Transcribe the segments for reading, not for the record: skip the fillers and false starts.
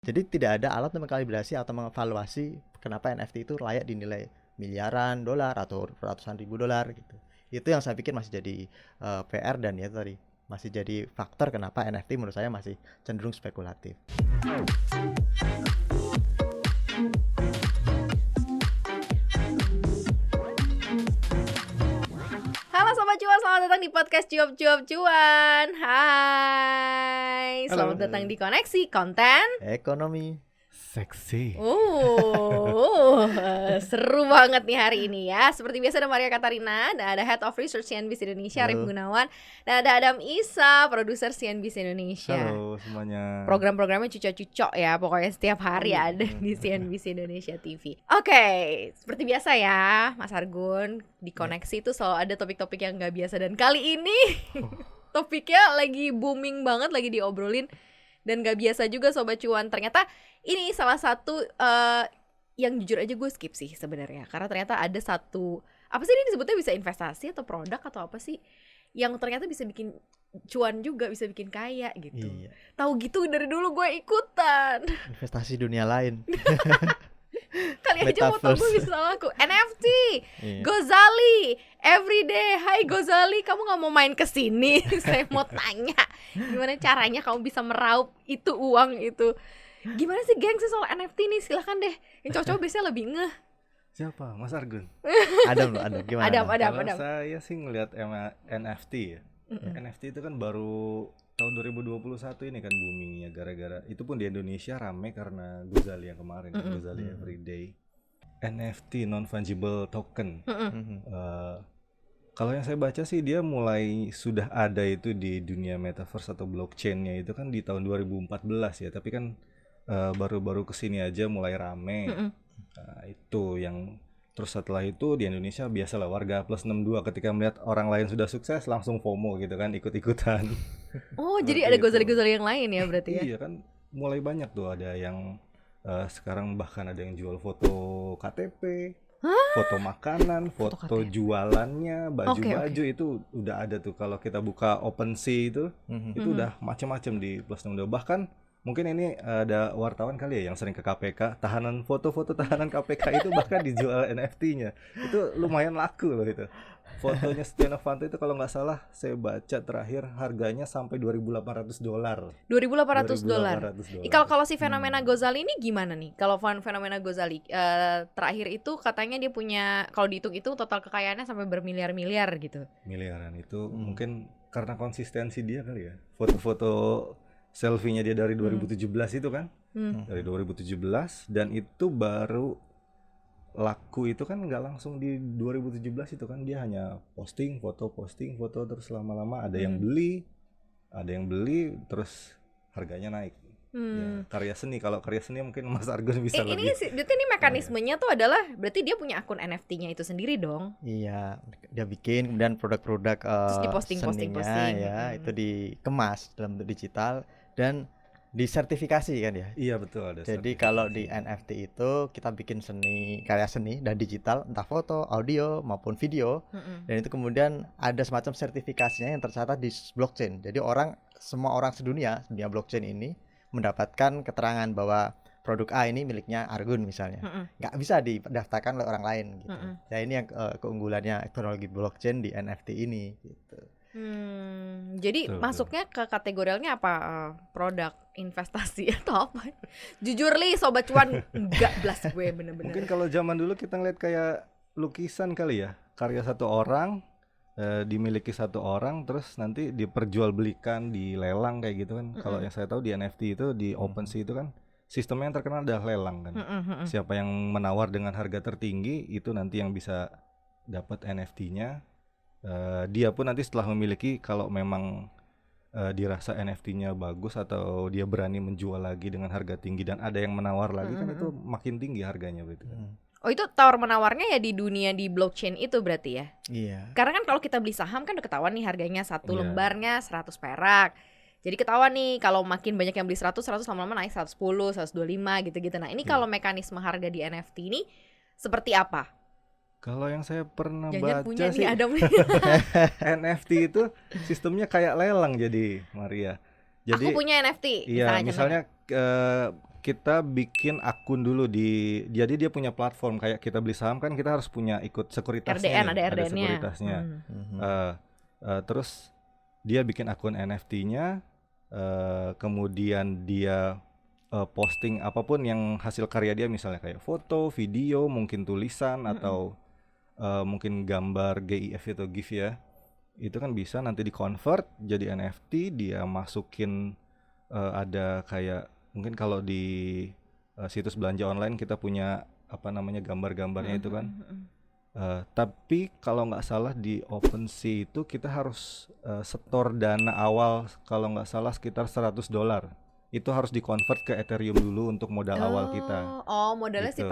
Jadi tidak ada alat untuk mengkalibrasi atau mengevaluasi kenapa NFT itu layak dinilai miliaran dolar atau ratusan ribu dolar gitu. Itu yang saya pikir masih jadi PR, dan ya tadi masih jadi faktor kenapa NFT menurut saya masih cenderung spekulatif. Halo Sobat Cuan, selamat datang di podcast Cuap-Cuap Cuan. Hai, selamat Halo. datang di Koneksi Konten Ekonomi. Seksi. Seru banget nih hari ini ya. Seperti biasa ada Maria Katarina, dan ada Head of Research CNBC Indonesia, Arif Halo. Gunawan, dan ada Adam Isa, produser CNBC Indonesia. Halo semuanya. Program-programnya cucok-cucok ya, pokoknya setiap hari ada di CNBC Indonesia TV. Oke, seperti biasa ya, Mas Argun, di Koneksi itu selalu ada topik-topik yang nggak biasa. Dan kali ini topiknya lagi booming banget, lagi diobrolin. Dan gak biasa juga Sobat Cuan. Ternyata ini salah satu yang jujur aja gue skip sih sebenarnya. Karena ternyata ada satu, apa sih ini disebutnya, bisa investasi atau produk atau apa sih, yang ternyata bisa bikin cuan juga, bisa bikin kaya gitu. Iya. Tahu gitu dari dulu gue ikutan. Investasi dunia lain. Kali aja mau tau gue Metaverse. bisa laku. NFT, Iya. Gozali, everyday. Hai Gozali, kamu gak mau main kesini? Saya mau tanya, gimana caranya kamu bisa meraup itu uang itu? Gimana sih geng sih soal NFT nih? Silahkan deh, yang cowok-cowok biasanya lebih ngeh. Siapa? Mas Argun. Adam gimana? Adam. Kalau saya sih ngelihat NFT ya. Mm-mm. NFT itu kan baru tahun 2021 ini kan boomingnya, gara-gara itu pun di Indonesia rame karena Gozali yang kemarin, Mm-mm. Gozali Everyday. NFT non fungible token. Mhm. Kalau yang saya baca sih dia mulai sudah ada itu di dunia metaverse atau blockchain-nya itu kan di tahun 2014 ya, tapi kan baru-baru kesini aja mulai rame. Mm-mm. Nah, itu yang terus setelah itu di Indonesia biasalah warga plus 62 ketika melihat orang lain sudah sukses langsung FOMO gitu kan, ikut-ikutan. Oh, Seperti jadi ada itu. Gozali-Gozali yang lain ya berarti ya? Iya kan, mulai banyak tuh, ada yang sekarang bahkan ada yang jual foto KTP, foto makanan, foto KTP. jualannya, baju-baju Oke. itu udah ada tuh. Kalau kita buka OpenSea itu Mhm. itu udah macam-macam di plus 62. Bahkan mungkin ini ada wartawan kali ya yang sering ke KPK, foto-foto tahanan KPK itu bahkan dijual NFT-nya. Itu lumayan laku loh itu. Fotonya Setia Novanto itu kalau nggak salah saya baca terakhir harganya sampai $2.800. $2.800. Kalau si fenomena Hmm. Gozali ini gimana nih? Kalau fenomena Gozali terakhir itu katanya dia punya, kalau dihitung-hitung total kekayaannya sampai bermiliar-miliar gitu. Miliaran itu Hmm. mungkin karena konsistensi dia kali ya. Foto-foto selfie-nya dia dari 2017 itu kan. Hmm. Dari 2017, dan itu baru laku itu kan nggak langsung di 2017 itu kan, dia hanya posting foto terus lama-lama ada yang beli terus harganya naik. Ya, karya seni, kalau karya seni mungkin Mas Argun bisa Ini lebih. berarti ini mekanismenya tuh adalah, berarti dia punya akun NFT-nya itu sendiri dong. Iya, dia bikin kemudian produk-produk Terus diposting. seninya ya, itu dikemas dalam bentuk digital dan disertifikasi kan ya. Iya betul, ada Jadi sertifikasi. kalau di NFT itu kita bikin karya seni dan digital, entah foto, audio maupun video, dan itu kemudian ada semacam sertifikasinya yang tercatat di blockchain. Jadi semua orang sedunia blockchain ini mendapatkan keterangan bahwa produk A ini miliknya Argun misalnya. Nggak bisa didaftarkan oleh orang lain gitu. Ya ini yang keunggulannya teknologi blockchain di NFT ini gitu. Jadi Betul. masuknya ke kategorialnya apa? Produk, investasi atau apa? Jujur li Sobat Cuan, enggak blas gue bener-bener. Mungkin kalau zaman dulu kita ngeliat kayak lukisan kali ya, karya satu orang, dimiliki satu orang, terus nanti diperjualbelikan, dilelang kayak gitu kan. Kalau yang saya tahu di NFT itu, di OpenSea itu kan sistemnya yang terkenal adalah lelang kan. Siapa yang menawar dengan harga tertinggi itu nanti yang bisa dapat NFT-nya. Dia pun nanti setelah memiliki, kalau memang dirasa NFT-nya bagus atau dia berani menjual lagi dengan harga tinggi dan ada yang menawar lagi kan, itu makin tinggi harganya berarti kan. Oh, itu tawar menawarnya ya di dunia di blockchain itu berarti ya? Iya. Karena kan kalau kita beli saham kan udah ketahuan nih harganya satu Iya. lembarnya 100 perak. Jadi ketahuan nih kalau makin banyak yang beli 100 lama-lama naik 110, 125 gitu-gitu. Nah, ini kalau mekanisme harga di NFT ini seperti apa? Kalau yang saya pernah Jangan baca punya sih, nih Adam. NFT itu sistemnya kayak lelang jadi, Maria. Jadi Aku punya NFT iya, misalnya kita bikin akun dulu jadi dia punya platform kayak kita beli saham kan kita harus punya ikut sekuritasnya RDN, nih, ada RDN-nya. sekuritasnya. Terus dia bikin akun NFT-nya, kemudian dia posting apapun yang hasil karya dia, misalnya kayak foto, video, mungkin tulisan atau mungkin gambar GIF atau GIF ya. Itu kan bisa nanti di-convert jadi NFT, dia masukin ada kayak mungkin kalau di situs belanja online kita punya apa namanya gambar-gambarnya itu kan. Tapi kalau nggak salah di OpenSea itu kita harus setor dana awal kalau nggak salah sekitar $100. Itu harus di-convert ke Ethereum dulu untuk modal awal kita. Oh, modalnya Gitu.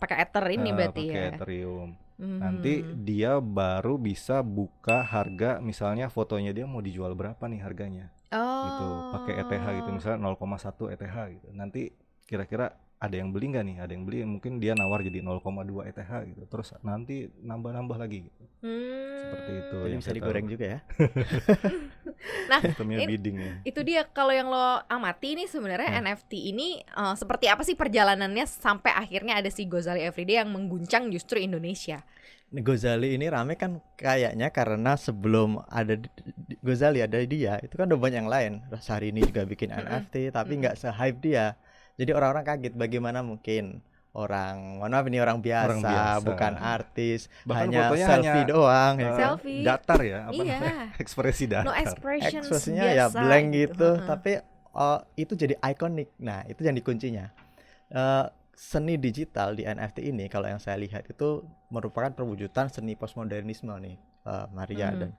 pakai Ether ini berarti Pakai ya. Ethereum. Nanti dia baru bisa buka harga, misalnya fotonya dia mau dijual berapa nih harganya. Gitu, pakai ETH gitu, misalnya 0,1 ETH gitu. Nanti kira-kira ada yang beli nggak nih? Ada yang beli, mungkin dia nawar jadi 0,2 ETH gitu. Terus nanti nambah-nambah lagi gitu. Seperti itu. Jadi yang bisa saya digoreng tahu. juga ya. Nah, Sistemnya bidding ya. itu dia kalau yang lo amati nih sebenarnya NFT ini seperti apa sih perjalanannya sampai akhirnya ada si Gozali Everyday yang mengguncang justru Indonesia. Gozali ini rame kan kayaknya karena sebelum ada Gozali, ada dia, itu kan udah banyak yang lain. Syahrini juga bikin NFT tapi nggak se-hype dia. Jadi orang-orang kaget bagaimana mungkin orang, mohon maaf ini orang biasa, bukan artis, Bahkan hanya fotonya selfie doang ya kan? Selfie. Datar ya, apa Iya. namanya? Ekspresi datar. No expressions Ekspresinya biasa ya blank gitu, Heeh. tapi itu jadi ikonik. Nah, itu yang dikuncinya. Seni digital di NFT ini kalau yang saya lihat itu merupakan perwujudan seni postmodernisme nih, Maria dan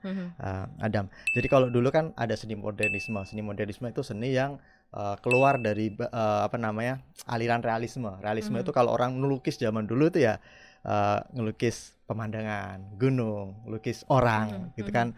Adam. Jadi kalau dulu kan ada seni modernisme. Seni modernisme itu seni yang keluar dari apa namanya, aliran realisme. Realisme itu kalau orang melukis zaman dulu itu ya ngelukis pemandangan, gunung, lukis orang gitu kan.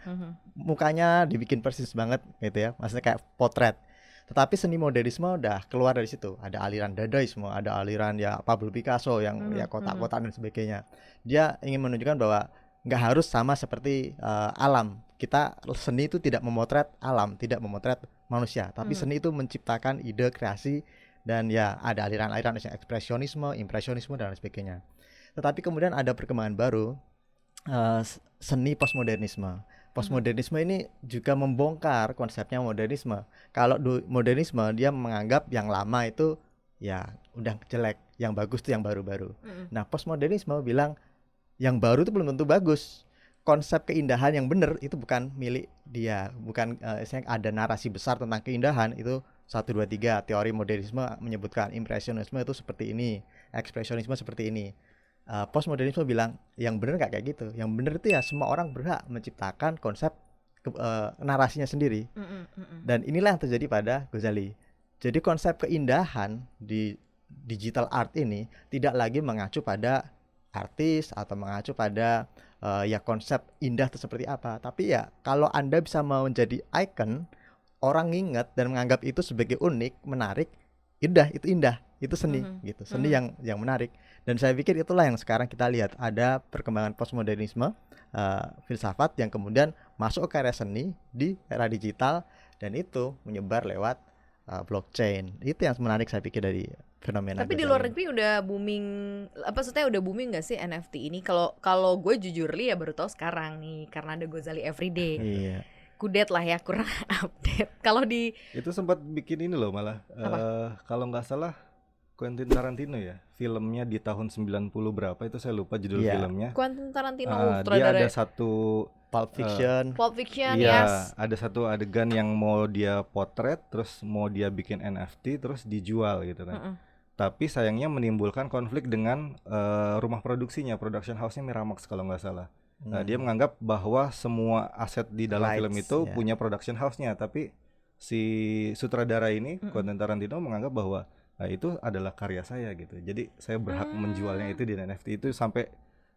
Mukanya dibikin persis banget gitu ya. Maksudnya kayak potret. Tetapi seni modernisme udah keluar dari situ. Ada aliran dadaisme, ada aliran ya Pablo Picasso yang ya kotak-kotak dan sebagainya. Dia ingin menunjukkan bahwa nggak harus sama seperti alam. Kita seni itu tidak memotret alam, tidak memotret manusia, tapi seni itu menciptakan ide kreasi dan ya ada aliran-aliran ekspresionisme, impresionisme dan lain sebagainya. Tetapi kemudian ada perkembangan baru, seni postmodernisme. Postmodernisme ini juga membongkar konsepnya modernisme. Kalau modernisme dia menganggap yang lama itu ya udah jelek, yang bagus itu yang baru-baru. Nah, postmodernisme bilang yang baru itu belum tentu bagus. Konsep keindahan yang benar itu bukan milik dia, bukan ada narasi besar tentang keindahan itu 1 2 3. Teori modernisme menyebutkan impresionisme itu seperti ini, ekspresionisme seperti ini. Postmodernisme bilang yang benar nggak kayak gitu. Yang benar itu ya semua orang berhak menciptakan konsep narasinya sendiri. Dan inilah yang terjadi pada Gozali. Jadi konsep keindahan di digital art ini tidak lagi mengacu pada artis atau mengacu pada ya konsep indah itu seperti apa. Tapi ya kalau Anda bisa menjadi icon, orang ingat dan menganggap itu sebagai unik, menarik, indah, itu seni gitu. Seni yang menarik. Dan saya pikir itulah yang sekarang kita lihat, ada perkembangan postmodernisme, filsafat yang kemudian masuk ke karya seni di era digital dan itu menyebar lewat blockchain. Itu yang menarik saya pikir dari fenomena. Tapi di luar negeri udah booming, apa maksudnya udah booming nggak sih NFT ini? Kalau gue jujur li ya baru tahu sekarang nih karena ada Gozali Everyday. Iya. Kudet lah ya, kurang update. Kalau di itu sempat bikin ini loh malah kalau nggak salah Quentin Tarantino ya, filmnya di tahun 90 berapa itu saya lupa judul filmnya. Quentin Tarantino Dia ada satu Pulp Fiction. Pulp Fiction, iya, yes. ada satu adegan yang mau dia potret terus mau dia bikin NFT terus dijual gitu kan. Tapi sayangnya menimbulkan konflik dengan rumah produksinya, production house-nya Miramax kalau nggak salah. Dia menganggap bahwa semua aset di dalam film itu punya production house-nya, tapi si sutradara ini Quentin Tarantino menganggap bahwa itu adalah karya saya gitu. Jadi saya berhak menjualnya itu di NFT itu sampai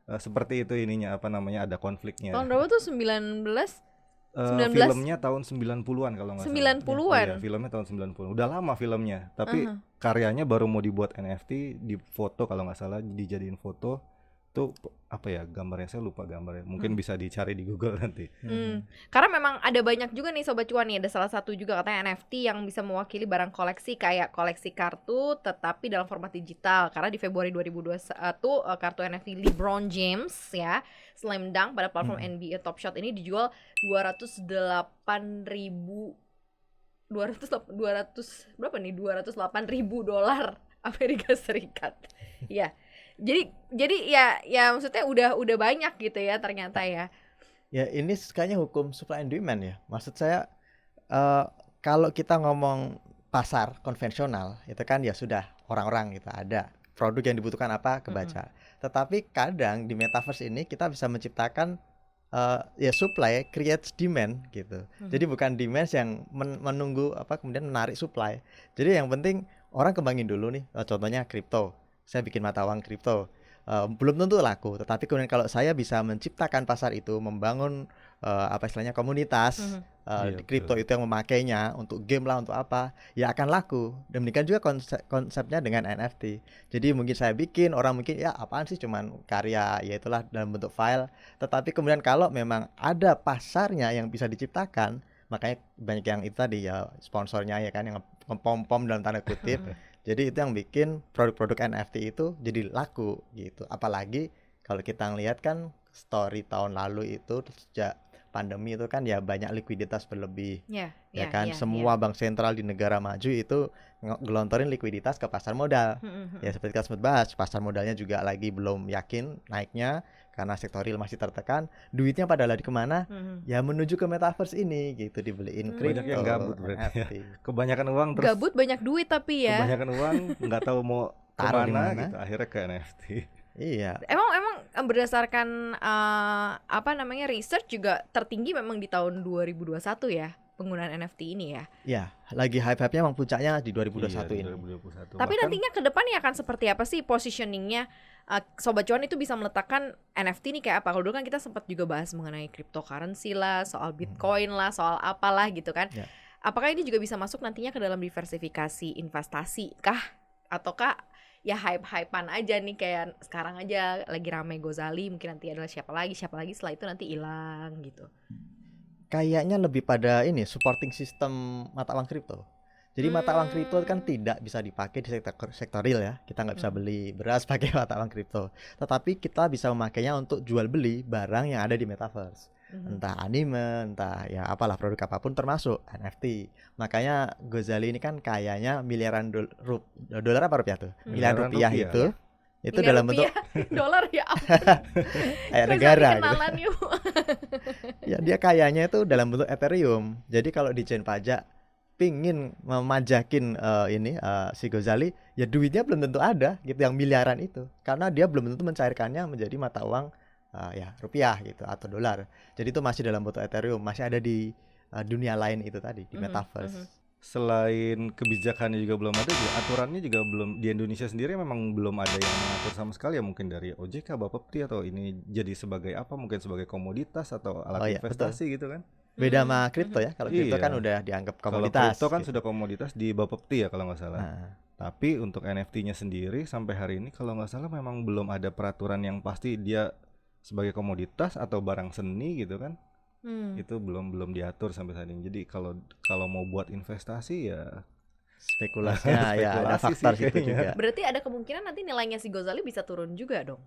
seperti itu ininya apa namanya ada konfliknya. Tahun berapa tuh 19? Filmnya tahun 90-an kalau nggak salah. 90-an. Iya, filmnya tahun 90. Udah lama filmnya, tapi karyanya baru mau dibuat NFT, di foto kalau nggak salah dijadiin foto. itu apa ya gambarnya, saya lupa gambarnya, mungkin bisa dicari di Google nanti. Karena memang ada banyak juga nih Sobat Cuan nih, ada salah satu juga katanya NFT yang bisa mewakili barang koleksi kayak koleksi kartu tetapi dalam format digital. Karena di Februari 2021 kartu NFT LeBron James ya, Slam Dunk pada platform NBA Top Shot ini dijual 208.000 berapa nih, $208.000 Amerika Serikat. Ya. Jadi ya maksudnya udah banyak gitu ya ternyata ya. Ya ini kayaknya hukum supply and demand ya. Maksud saya kalau kita ngomong pasar konvensional itu kan ya sudah orang-orang gitu, ada produk yang dibutuhkan apa kebaca. Tetapi kadang di metaverse ini kita bisa menciptakan ya supply creates demand gitu. Jadi bukan demand yang menunggu apa kemudian menarik supply. Jadi yang penting orang kembangin dulu nih. Contohnya kripto. Saya bikin mata uang kripto. Belum tentu laku, tetapi kemudian kalau saya bisa menciptakan pasar itu, membangun apa istilahnya komunitas di kripto itu yang memakainya untuk game lah, untuk apa, ya akan laku. Demikian juga konsepnya dengan NFT. Jadi mungkin saya bikin, orang mungkin ya apaan sih cuman karya, ya itulah dalam bentuk file. Tetapi kemudian kalau memang ada pasarnya yang bisa diciptakan, makanya banyak yang itu tadi ya sponsornya ya kan yang ngepom-pom dalam tanda kutip. Jadi itu yang bikin produk-produk NFT itu jadi laku gitu. Apalagi kalau kita ngelihat kan story tahun lalu itu sejak pandemi itu kan ya banyak likuiditas berlebih. Ya kan semua bank sentral di negara maju itu ngelontorin likuiditas ke pasar modal. Ya seperti kita sempat bahas, pasar modalnya juga lagi belum yakin naiknya karena sektor real masih tertekan. Duitnya pada lari kemana? Ya menuju ke metaverse ini gitu, dibeliin kripto. Banyak yang gabut berarti ya. Kebanyakan uang terus gabut banyak duit tapi ya kebanyakan uang nggak tahu mau taruh di kemana mana gitu, akhirnya ke NFT. Iya. Emang berdasarkan apa namanya research juga tertinggi memang di tahun 2021 ya penggunaan NFT ini ya. Ya, lagi hype-hype-nya emang puncaknya di 2021 ini. 2021. Tapi nantinya ke depannya akan seperti apa sih positioningnya? Sobat Cuan itu bisa meletakkan NFT ini kayak apa? Kalau dulu kan kita sempat juga bahas mengenai cryptocurrency lah, soal Bitcoin lah, soal apalah gitu kan. Ya. Apakah ini juga bisa masuk nantinya ke dalam diversifikasi investasi kah? Ataukah ya hype-hypean aja nih kayak sekarang aja lagi rame Gozali, mungkin nanti adalah siapa lagi setelah itu nanti hilang gitu. Kayaknya lebih pada ini supporting sistem mata uang kripto. Jadi mata uang kripto kan tidak bisa dipakai di sektor real ya. Kita nggak bisa beli beras pakai mata uang kripto. Tetapi kita bisa memakainya untuk jual beli barang yang ada di metaverse. Entah anime, entah ya apalah produk apapun termasuk NFT. Makanya Gozali ini kan kayaknya miliaran dolar apa rupiah tuh? Miliaran rupiah itu. Itu miliar dalam bentuk dolar ya ampun. kayak negara gitu. Kenalan yuk. Ya dia kayaknya itu dalam bentuk Ethereum. Jadi kalau di chain pajak pingin memajakin si Gozali, ya duitnya belum tentu ada gitu yang miliaran itu. Karena dia belum tentu mencairkannya menjadi mata uang ya rupiah gitu atau dolar. Jadi itu masih dalam bentuk Ethereum, masih ada di dunia lain itu tadi di metaverse. Selain kebijakannya juga belum ada, juga aturannya juga belum di Indonesia sendiri memang belum ada yang mengatur sama sekali ya, mungkin dari OJK, Bapepti atau ini jadi sebagai apa, mungkin sebagai komoditas atau alat investasi gitu kan. Beda sama kripto ya. Kalau kripto kan udah dianggap komoditas. Kalau kripto kan sudah komoditas di Bapepti ya kalau nggak salah. Tapi untuk NFT-nya sendiri sampai hari ini kalau nggak salah memang belum ada peraturan yang pasti dia sebagai komoditas atau barang seni gitu kan. Itu belum diatur sampai saat ini. Jadi kalau mau buat investasi ya spekulasinya ya ada faktor situ juga. Berarti ada kemungkinan nanti nilainya si Gozali bisa turun juga dong.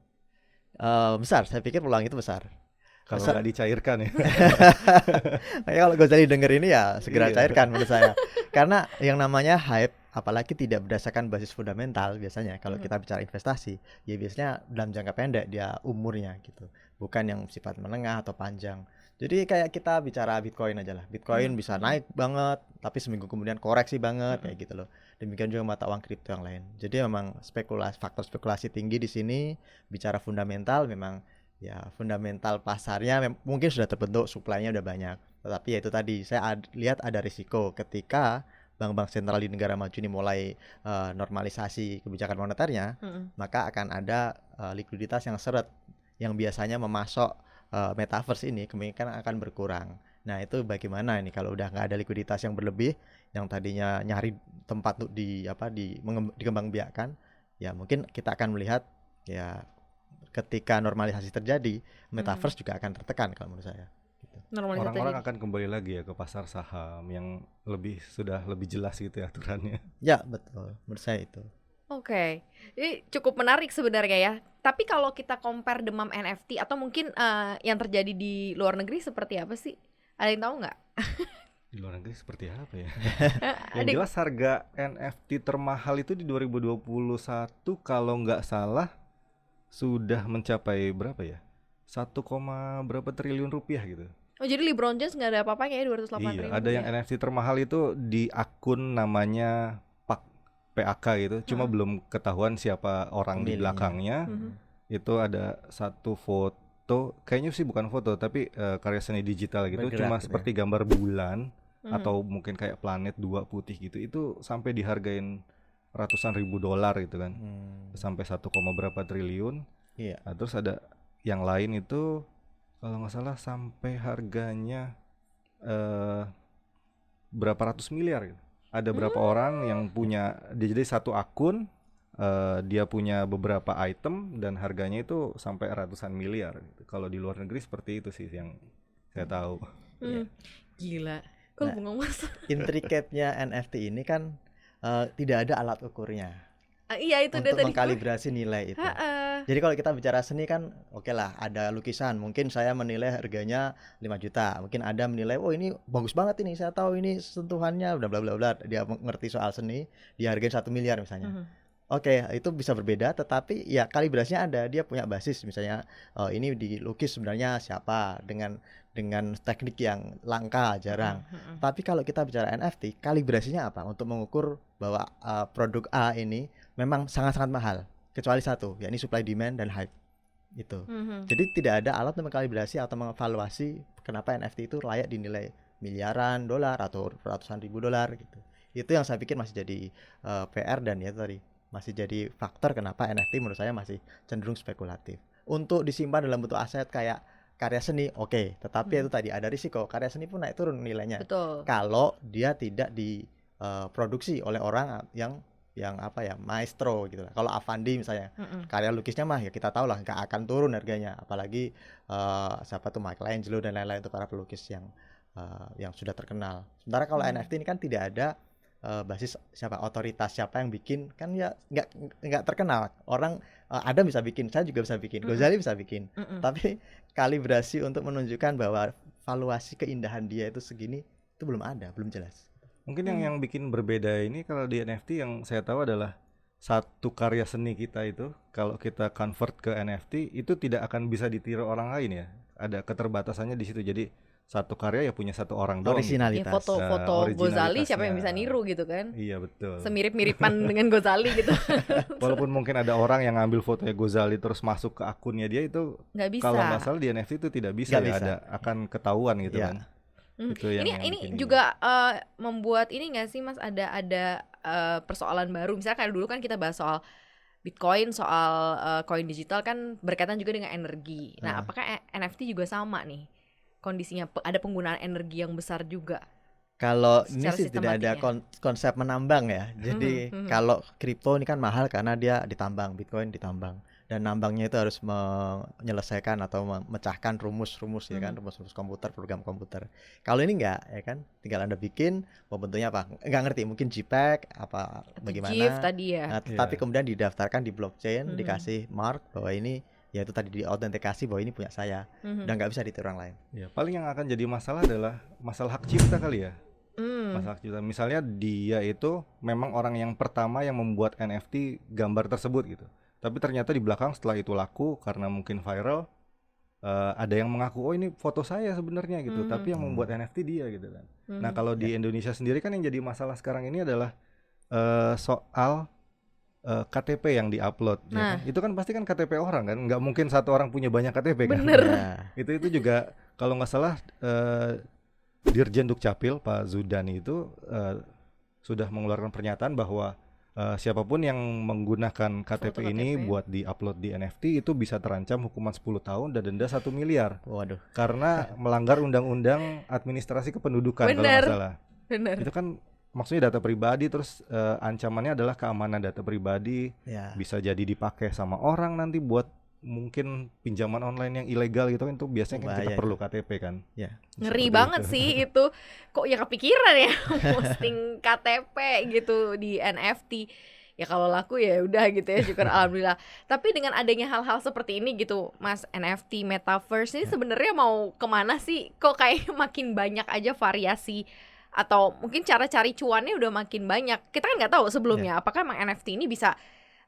Besar, saya pikir peluang itu besar. Kalau nggak dicairkan ya. Kalau Gozali denger ini ya segera cairkan menurut saya. Karena yang namanya hype, apalagi tidak berdasarkan basis fundamental biasanya kalau kita bicara investasi, ya biasanya dalam jangka pendek dia umurnya gitu. Bukan yang sifat menengah atau panjang. Jadi kayak kita bicara Bitcoin aja lah. Bitcoin bisa naik banget, tapi seminggu kemudian koreksi banget kayak gitu loh. Demikian juga mata uang kripto yang lain. Jadi memang faktor spekulasi tinggi di sini. Bicara fundamental memang ya fundamental pasarnya mungkin sudah terbentuk, supply-nya udah banyak. Tetapi ya itu tadi saya lihat ada risiko ketika bank-bank sentral di negara maju ini mulai normalisasi kebijakan moneternya, maka akan ada likuiditas yang seret yang biasanya memasok metaverse ini kemungkinan akan berkurang. Nah itu bagaimana ini kalau udah nggak ada likuiditas yang berlebih, yang tadinya nyari tempat untuk dikembangbiakkan, ya mungkin kita akan melihat ya ketika normalisasi terjadi, metaverse juga akan tertekan kalau menurut saya. Gitu. Orang-orang akan kembali lagi ya ke pasar saham yang sudah lebih jelas gitu ya aturannya. Ya betul, menurut saya itu. Oke, ini cukup menarik sebenarnya ya. Tapi kalau kita compare demam NFT atau mungkin yang terjadi di luar negeri seperti apa sih? Ada yang tahu nggak? Di luar negeri seperti apa ya? Yang jelas harga NFT termahal itu di 2021 kalau nggak salah sudah mencapai berapa ya? 1, berapa triliun rupiah gitu. Oh jadi LeBron James nggak ada apa-apanya ya 208 Iya, ribu ada yang ya? NFT termahal itu di akun namanya PAK gitu. Cuma belum ketahuan siapa orang di Pemiliknya. belakangnya. Itu ada satu foto, kayaknya sih bukan foto tapi karya seni digital gitu. Bergerak Cuma gitu ya. seperti gambar bulan atau mungkin kayak planet 2 putih gitu. Itu sampai dihargain ratusan ribu dolar gitu kan. Sampai 1, berapa triliun. Iya. Nah, terus ada yang lain itu kalau nggak salah sampai harganya berapa ratus miliar gitu. Ada berapa orang yang punya, jadi satu akun dia punya beberapa item dan harganya itu sampai ratusan miliar gitu. Kalau di luar negeri seperti itu sih yang saya tahu. Gila, kok Nah, bunga mas? Intricate-nya NFT ini kan tidak ada alat ukurnya Iya itu untuk dari tadi. mengkalibrasi nilai itu. Jadi kalau kita bicara seni kan oke lah, ada lukisan, mungkin saya menilai harganya 5 juta, mungkin ada menilai oh ini bagus banget ini, saya tahu ini sentuhannya bla bla bla bla, dia mengerti soal seni, dihargain 1 miliar misalnya. Oke, itu bisa berbeda, tetapi ya kalibrasinya ada, dia punya basis misalnya ini dilukis sebenarnya siapa dengan teknik yang langka, jarang. Tapi kalau kita bicara NFT, kalibrasinya apa untuk mengukur bahwa produk A ini memang sangat-sangat mahal, kecuali satu, yakni supply demand dan hype itu. Jadi tidak ada alat untuk mengkalibrasi atau mengevaluasi kenapa NFT itu layak dinilai miliaran dolar atau ratusan ribu dolar gitu. Itu yang saya pikir masih jadi PR dan ya tadi masih jadi faktor kenapa NFT menurut saya masih cenderung spekulatif. Untuk disimpan dalam bentuk aset kayak karya seni oke, tetapi itu tadi ada risiko karya seni pun naik turun nilainya. Betul. Kalau dia tidak diproduksi oleh orang yang apa ya, maestro gitu lah. Kalau Avandi misalnya, karya lukisnya mah ya kita tahu lah nggak akan turun harganya, apalagi siapa tuh Michelangelo dan lain-lain itu para pelukis yang sudah terkenal. Sementara kalau NFT ini kan tidak ada basis siapa, otoritas siapa yang bikin, kan ya nggak terkenal. Orang Adam bisa bikin, saya juga bisa bikin, Ghazali bisa bikin, tapi kalibrasi untuk menunjukkan bahwa valuasi keindahan dia itu segini itu belum ada, belum jelas. Mungkin yang bikin berbeda ini kalau di NFT yang saya tahu adalah satu karya seni kita itu kalau kita convert ke NFT itu tidak akan bisa ditiru orang lain ya. Ada keterbatasannya di situ. Jadi satu karya ya punya satu orang doang. Originalitas. Ya, foto Ghazali siapa yang bisa originalitasnya. niru gitu kan? Iya betul. Semirip-miripan dengan Ghazali gitu. Walaupun mungkin ada orang yang ngambil fotonya Ghazali terus masuk ke akunnya dia, itu Nggak bisa. kalau nggak salah di NFT itu tidak bisa Nggak ya, bisa. ada akan ketahuan gitu Iya. kan. Itu yang Ini bikin juga membuat ini nggak sih Mas, ada persoalan baru. Misalnya kayak dulu kan kita bahas soal Bitcoin, soal koin digital kan berkaitan juga dengan energi. Nah, apakah NFT juga sama nih kondisinya? Ada penggunaan energi yang besar juga. Kalau ini Secara sih tidak ada konsep menambang ya. Jadi kalau kripto ini kan mahal karena dia ditambang, Bitcoin ditambang. Dan nambangnya itu harus menyelesaikan atau memecahkan rumus-rumus ya kan, rumus-rumus komputer, program komputer. Kalau ini enggak ya kan, tinggal Anda bikin, mau bentuknya apa? Enggak ngerti, mungkin JPEG apa Atau bagaimana. GIF tadi ya. Nah, tetapi kemudian didaftarkan di blockchain, dikasih mark bahwa ini ya itu tadi diautentikasi bahwa ini punya saya. Dan nggak bisa ditiru orang lain. Ya, paling yang akan jadi masalah adalah masalah hak cipta kali ya. Masalah hak cipta. Misalnya dia itu memang orang yang pertama yang membuat NFT gambar tersebut gitu. Tapi ternyata di belakang setelah itu laku karena mungkin viral, ada yang mengaku oh ini foto saya sebenarnya gitu, tapi yang membuat NFT dia gitu kan. Nah kalau di Indonesia sendiri kan yang jadi masalah sekarang ini adalah soal KTP yang diupload. Ya kan? Itu kan pasti kan KTP orang kan, nggak mungkin satu orang punya banyak KTP kan. Bener. Nah, Itu juga kalau nggak salah Dirjen Dukcapil Pak Zudani itu sudah mengeluarkan pernyataan bahwa siapapun yang menggunakan KTP Foto ini KTP. buat diupload di NFT itu bisa terancam hukuman 10 tahun dan denda 1 miliar waduh. karena melanggar undang-undang administrasi kependudukan kalau Bener. nggak salah. Bener. Itu kan maksudnya data pribadi, terus ancamannya adalah keamanan data pribadi, Ya. bisa jadi dipakai sama orang nanti buat mungkin pinjaman online yang ilegal gitu kan, itu biasanya kan kita Bahaya perlu KTP kan. ya. Ngeri Seperti banget itu. sih itu. Kok ya kepikiran ya posting KTP gitu di NFT. Ya kalau laku ya udah gitu ya, syukur alhamdulillah. Tapi dengan adanya hal-hal seperti ini gitu, Mas, NFT, Metaverse ini sebenarnya mau kemana sih? Kok kayak makin banyak aja variasi atau mungkin cara cari cuannya udah makin banyak. Kita kan nggak tahu sebelumnya apakah emang NFT ini bisa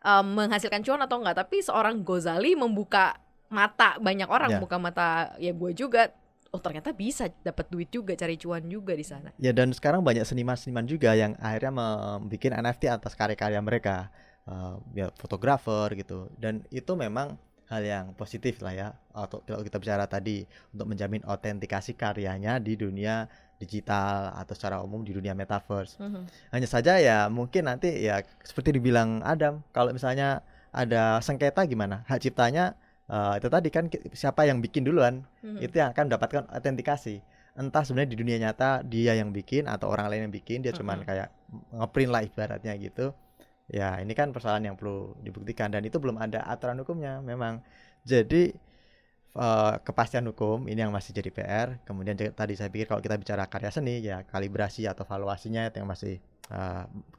menghasilkan cuan atau enggak. Tapi seorang Gozali membuka mata banyak orang, buka mata ya gue juga. Oh ternyata bisa dapat duit juga, cari cuan juga di sana. Ya, dan sekarang banyak seniman-seniman juga yang akhirnya membuat NFT atas karya-karya mereka, ya fotografer gitu. Dan itu memang hal yang positif lah ya. Atau kalau kita bicara tadi untuk menjamin autentikasi karyanya di dunia digital atau secara umum di dunia metaverse. Hanya saja ya mungkin nanti ya seperti dibilang Adam, kalau misalnya ada sengketa gimana? Hak ciptanya itu tadi kan siapa yang bikin duluan itu yang akan mendapatkan autentikasi. Entah sebenarnya di dunia nyata dia yang bikin atau orang lain yang bikin, dia cuman kayak ngeprint lah ibaratnya gitu. Ya ini kan persoalan yang perlu dibuktikan dan itu belum ada aturan hukumnya memang. Jadi kepastian hukum ini yang masih jadi PR. Kemudian tadi saya pikir kalau kita bicara karya seni ya kalibrasi atau valuasinya itu yang masih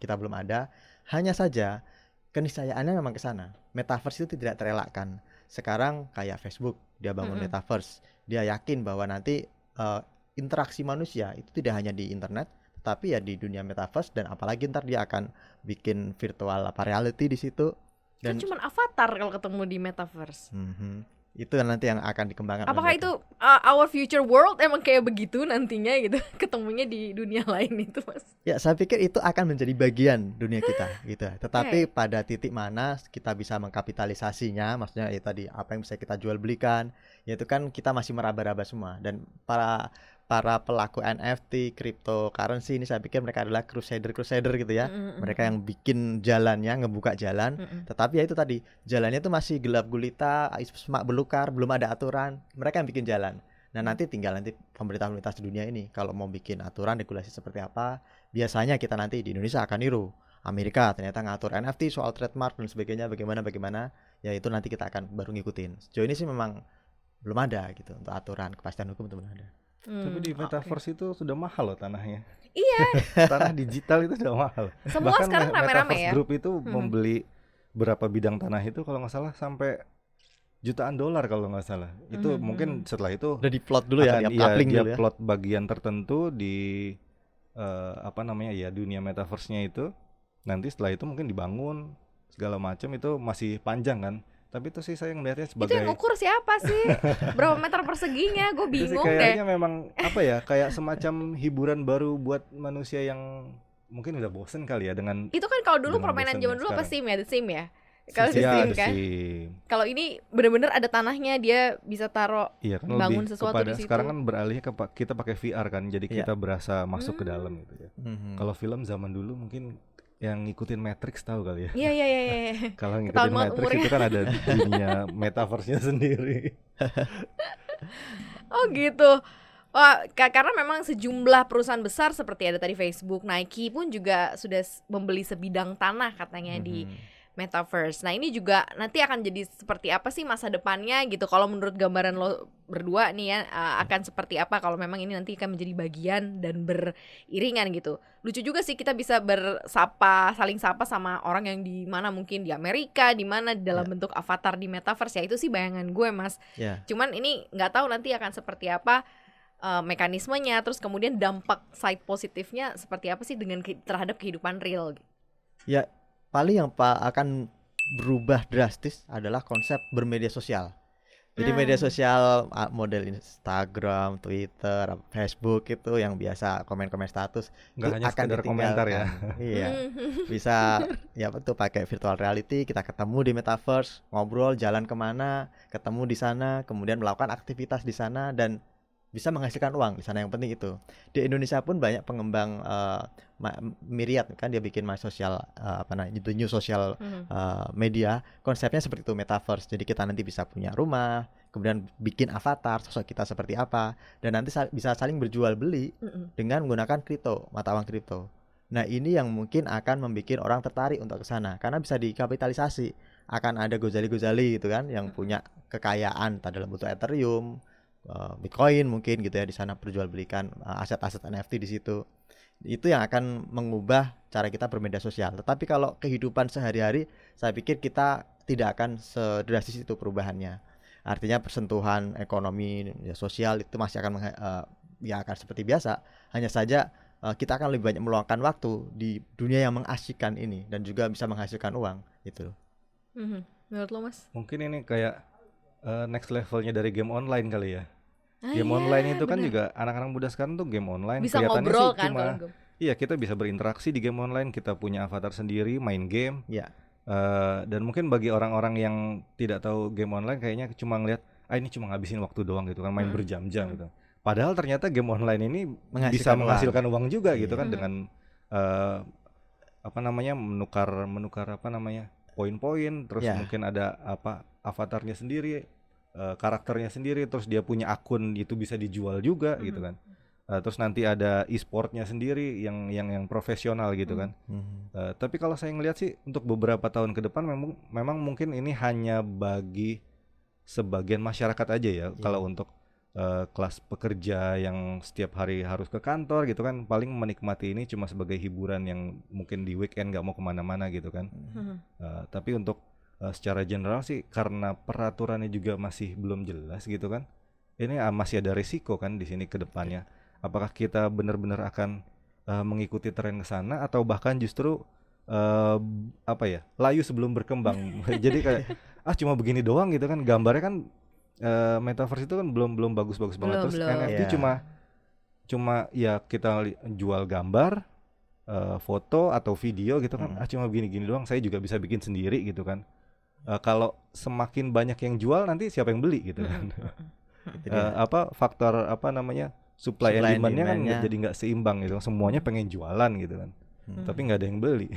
kita belum ada. Hanya saja keniscayaannya memang ke sana. Metaverse itu tidak terelakkan. Sekarang kayak Facebook, dia bangun metaverse, dia yakin bahwa nanti interaksi manusia itu tidak hanya di internet, tapi ya di dunia metaverse, dan apalagi ntar dia akan bikin virtual reality di situ. Dan kan cuma avatar kalau ketemu di metaverse. Itu nanti yang akan dikembangkan. Apakah itu our future world emang kayak begitu nantinya gitu, ketemunya di dunia lain itu, Mas? Ya, saya pikir itu akan menjadi bagian dunia kita gitu. Tetapi pada titik mana kita bisa mengkapitalisasinya, maksudnya ya tadi apa yang bisa kita jual belikan, yaitu kan kita masih meraba-raba semua. Dan para pelaku NFT, cryptocurrency ini saya pikir mereka adalah crusader gitu ya. Mereka yang bikin jalannya, ngebuka jalan. Tetapi ya itu tadi, jalannya itu masih gelap gulita, semak belukar, belum ada aturan. Mereka yang bikin jalan. Nah nanti tinggal pemerintah-pemerintah di dunia ini kalau mau bikin aturan regulasi seperti apa. Biasanya kita nanti di Indonesia akan niru Amerika, ternyata ngatur NFT soal trademark dan sebagainya, bagaimana. Ya itu nanti kita akan baru ngikutin. Sejauh ini sih memang belum ada gitu untuk aturan, kepastian hukum itu belum ada. Tapi di metaverse itu sudah mahal loh tanahnya. Iya. Tanah digital itu sudah mahal. Semua bahkan sekarang rame-rame Metaverse ya. Group itu membeli berapa bidang tanah itu kalau nggak salah sampai jutaan dolar kalau nggak salah. Itu mungkin setelah itu udah diplot dulu ya, dia dulu ya. plot bagian tertentu di dunia metaverse-nya itu. Nanti setelah itu mungkin dibangun segala macam, itu masih panjang kan. Tapi itu sih saya ngeliatnya sebagai itu yang ukur siapa sih? Berapa meter perseginya? Gue itu sih bingung kayaknya deh. memang kayak semacam hiburan baru buat manusia yang mungkin udah bosen kali ya dengan. Itu kan kalau dulu dengan permainan bosennya zaman dulu apa sekarang. Sim ya, The Sim ya. Kalau The Iya, Sim The kan. Sim. Kalau ini bener-bener ada tanahnya, dia bisa taruh Iya kan, bangun lebih sesuatu kepada di situ. sekarang kan beralih ke kita pakai VR kan, jadi kita berasa masuk ke dalam gitu ya. Kalau film zaman dulu mungkin yang ngikutin Matrix tahu kali ya. Iya. Kalau ngikutin Ketahuan banget Matrix itu kan ada dunia metaverse-nya sendiri. Oh gitu. Wah, karena memang sejumlah perusahaan besar seperti ada tadi Facebook, Nike pun juga sudah membeli sebidang tanah katanya di Metaverse. Nah ini juga nanti akan jadi seperti apa sih masa depannya gitu. Kalau menurut gambaran lo berdua nih ya, akan seperti apa kalau memang ini nanti akan menjadi bagian dan beriringan gitu. Lucu juga sih kita bisa saling sapa sama orang yang di mana, mungkin di Amerika, di mana dalam bentuk avatar di Metaverse ya. Itu sih bayangan gue, Mas. Cuman ini nggak tahu nanti akan seperti apa mekanismenya, terus kemudian dampak side positifnya seperti apa sih terhadap kehidupan real. Ya paling yang akan berubah drastis adalah konsep bermedia sosial. Jadi media sosial model Instagram, Twitter, Facebook itu yang biasa komen-komen status nggak itu hanya akan sekedar komentar ya. Iya. Bisa ya betul pakai virtual reality, kita ketemu di metaverse, ngobrol, jalan kemana, ketemu di sana, kemudian melakukan aktivitas di sana dan bisa menghasilkan uang di sana. Yang penting itu. Di Indonesia pun banyak pengembang Myriad kan, dia bikin my social itu new social media. Konsepnya seperti itu, metaverse. Jadi kita nanti bisa punya rumah, kemudian bikin avatar sosok kita seperti apa, dan nanti bisa saling berjual beli dengan menggunakan mata uang kripto. Nah, ini yang mungkin akan membuat orang tertarik untuk ke sana karena bisa dikapitalisasi. akan ada Gozali gitu kan yang punya kekayaan entah dalam bentuk Ethereum, Bitcoin mungkin gitu ya, di sana perjualbelikan aset-aset NFT di situ. Itu yang akan mengubah cara kita bermedia sosial. Tetapi kalau kehidupan sehari-hari, saya pikir kita tidak akan sedrastis itu perubahannya. Artinya persentuhan ekonomi ya, sosial itu masih akan ya akan seperti biasa. Hanya saja kita akan lebih banyak meluangkan waktu di dunia yang mengasyikkan ini dan juga bisa menghasilkan uang gitu. Menurut lo, Mas? Mungkin ini kayak next levelnya dari game online kali ya. Game iya, online itu kan bener. juga anak-anak muda sekarang tuh game online Bisa kelihatannya ngobrol sih kan cuma kalau game. iya, kita bisa berinteraksi di game online, kita punya avatar sendiri, main game. Ya. Dan mungkin bagi orang-orang yang tidak tahu game online kayaknya cuma ngelihat ini cuma ngabisin waktu doang gitu kan, main berjam-jam gitu. Padahal ternyata game online ini bisa menghasilkan uang juga gitu kan, dengan apa namanya menukar apa namanya poin-poin, terus mungkin ada apa avatarnya sendiri, karakternya sendiri, terus dia punya akun itu bisa dijual juga gitu kan. Terus nanti ada e-sportnya sendiri yang profesional gitu kan. Tapi kalau saya ngelihat sih untuk beberapa tahun ke depan memang mungkin ini hanya bagi sebagian masyarakat aja ya. Kalau untuk kelas pekerja yang setiap hari harus ke kantor gitu kan, paling menikmati ini cuma sebagai hiburan yang mungkin di weekend nggak mau kemana-mana gitu kan. Tapi untuk secara general sih karena peraturannya juga masih belum jelas gitu kan. Ini masih ada risiko kan di sini ke depannya. Apakah kita benar-benar akan mengikuti tren ke sana atau bahkan justru apa ya, layu sebelum berkembang. Jadi kayak cuma begini doang gitu kan, gambarnya kan metaverse itu kan belum bagus-bagus banget. Terus NFT cuma ya kita jual gambar, foto atau video gitu kan, cuma begini-gini doang, saya juga bisa bikin sendiri gitu kan. Kalau semakin banyak yang jual nanti siapa yang beli gitu kan. Apa faktor apa namanya supply and demand-nya kan jadi nggak seimbang gitu, semuanya pengen jualan gitu kan, tapi nggak ada yang beli.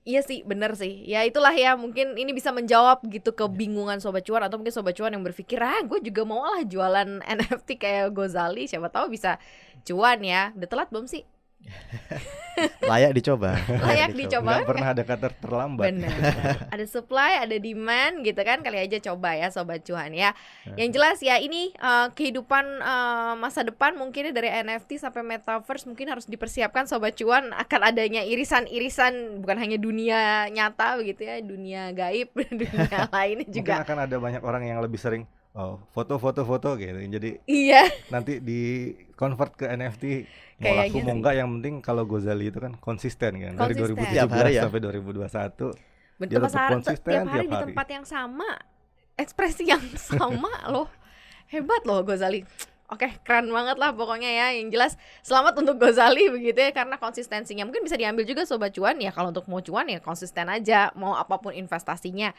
Iya sih, bener sih. Ya itulah ya, mungkin ini bisa menjawab gitu kebingungan Sobat Cuan, atau mungkin Sobat Cuan yang berpikir, gue juga mau lah jualan NFT kayak Gozali, siapa tahu bisa cuan ya. Udah telat belum sih? Layak dicoba. Layak dicoba. Nggak pernah ada kata terlambat. Bener. Ada supply, ada demand gitu kan, kali aja coba ya Sobat Cuan ya. Yang jelas ya ini kehidupan masa depan mungkin dari NFT sampai Metaverse mungkin harus dipersiapkan Sobat Cuan, akan adanya irisan-irisan bukan hanya dunia nyata begitu ya, dunia gaib, dunia lain juga. Mungkin akan ada banyak orang yang lebih sering foto gitu. Jadi nanti di convert ke NFT. Mau laku mau enggak, yang penting kalau Gozali itu kan konsisten kan. Dari 2017 sampai 2021 dia tetap konsisten tiap hari di tempat yang sama, ekspresi yang sama loh. Hebat loh Gozali. Oke, keren banget lah pokoknya ya. Yang jelas selamat untuk Gozali begitu ya, karena konsistensinya mungkin bisa diambil juga Sobat Cuan ya. Kalau untuk mau cuan ya konsisten aja, mau apapun investasinya.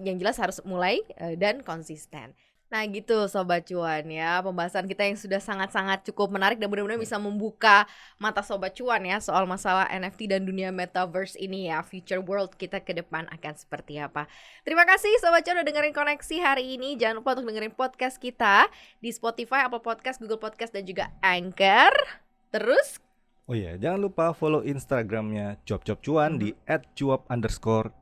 Yang jelas harus mulai dan konsisten. Nah gitu Sobat Cuan ya, pembahasan kita yang sudah sangat-sangat cukup menarik dan mudah-mudahan bisa membuka mata Sobat Cuan ya soal masalah NFT dan dunia Metaverse ini ya. Future world kita ke depan akan seperti apa. Terima kasih Sobat Cuan udah dengerin Koneksi hari ini. Jangan lupa untuk dengerin podcast kita di Spotify, Apple Podcast, Google Podcast, dan juga Anchor. Terus jangan lupa follow Instagramnya Cuap-Cuap Cuan di @cuap_cuan.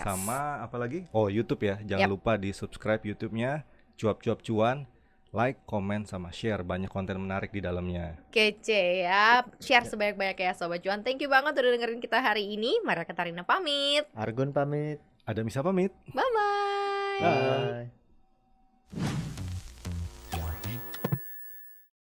Sama apa lagi? YouTube ya. Jangan lupa di subscribe YouTube-nya Cuap-Cuap Cuan, like, komen, sama share. Banyak konten menarik di dalamnya. Kece ya. Share sebanyak-banyak ya Sobat Cuan. Thank you banget udah dengerin kita hari ini. Mara Katarina pamit. Argun pamit. Ada Misa pamit. Bye-bye. Bye.